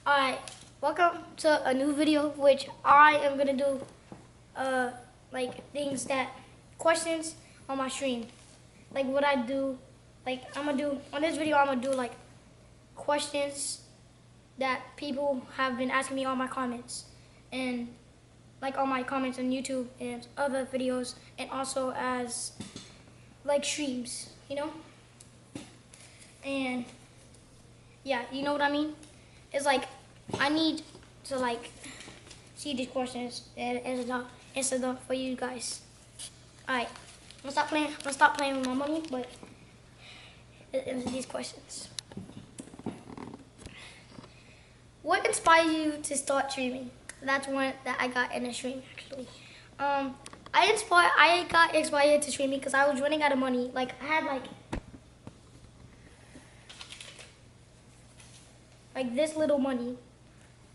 Alright, welcome to a new video which I am gonna do things that questions on my stream. Like what I do, like I'm gonna do on this video I'm gonna do like questions that people have been asking me on my comments and like on my comments on YouTube and other videos and also as like streams, And yeah, you know what I mean? It's like I need to like see these questions and answer them for you guys. Alright, I'm gonna stop playing with my money, but answer these questions. What inspired you to start streaming? That's one that I got in a stream actually. I got inspired to streaming because I was running out of money. Like I had like this little money,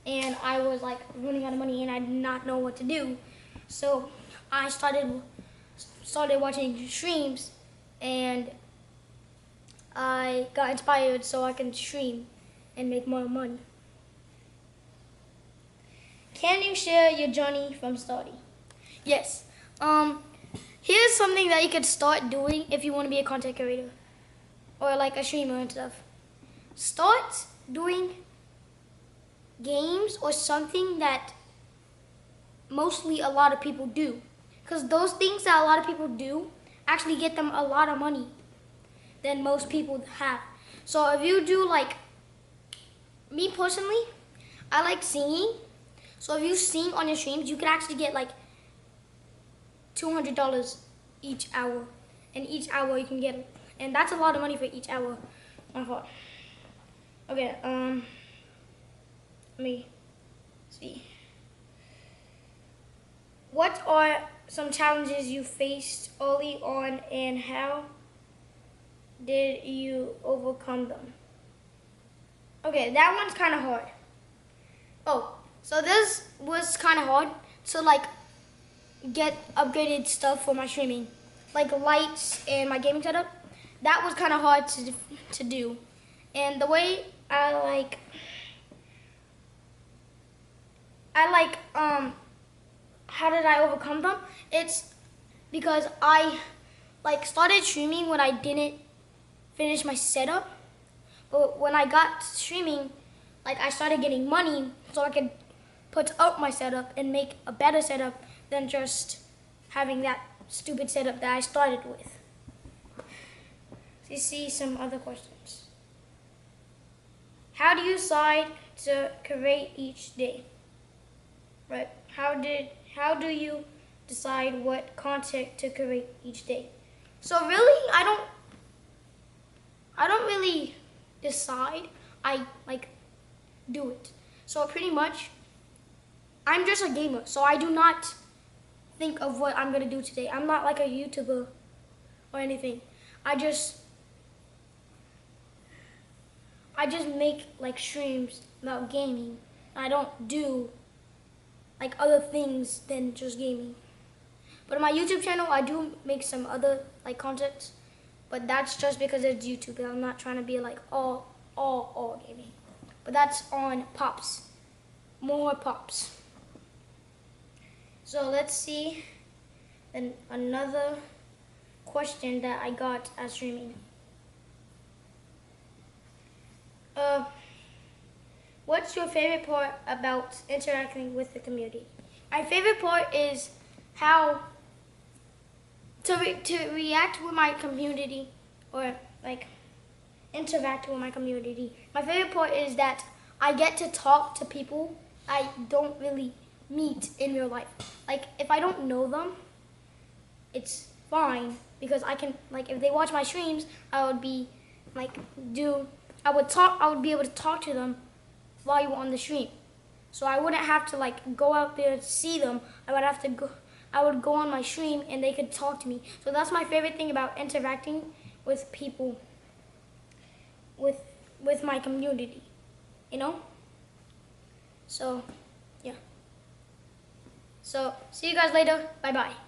and I was like running out of money, and I did not know what to do. So I started watching streams, and I got inspired so I can stream and make more money. Can you share your journey from starting? Yes. Here's something that you could start doing if you want to be a content creator or like a streamer and stuff. Start doing games or something that mostly a lot of people do, because those things that a lot of people do actually get them a lot of money than most people have. So if you do, like me personally, I like singing. So if you sing on your streams, you can actually get like $200 each hour, and each hour you can get, and that's a lot of money for each hour. Okay, let me see. What are some challenges you faced early on, and how did you overcome them? Okay, that one's kind of hard. Oh, so this was kind of hard to like get upgraded stuff for my streaming, like lights and my gaming setup. That was kind of hard to do, and the way how did I overcome them? It's because I started streaming when I didn't finish my setup, but when I got streaming, I started getting money so I could put up my setup and make a better setup than just having that stupid setup that I started with. Let's see some other questions. How do you decide to create each day? Right. How do you decide what content to create each day? So really, I don't really decide. I do it. So pretty much, I'm just a gamer. So I do not think of what I'm gonna do today. I'm not like a YouTuber or anything. I just make like streams about gaming. I don't do like other things than just gaming. But on my YouTube channel, I do make some other like content, but that's just because it's YouTube. I'm not trying to be like all gaming. But that's on Pops, more Pops. So let's see, and another question that I got as streaming. What's your favorite part about interacting with the community? My favorite part is how to react with my community, or like interact with my community. My favorite part is that I get to talk to people I don't really meet in real life. Like if I don't know them, it's fine, because I can, like, if they watch my streams, I would be I would be able to talk to them while you were on the stream. So I wouldn't have to like go out there to see them. I would go on my stream and they could talk to me. So that's my favorite thing about interacting with people, with my community, So yeah. So see you guys later. Bye bye.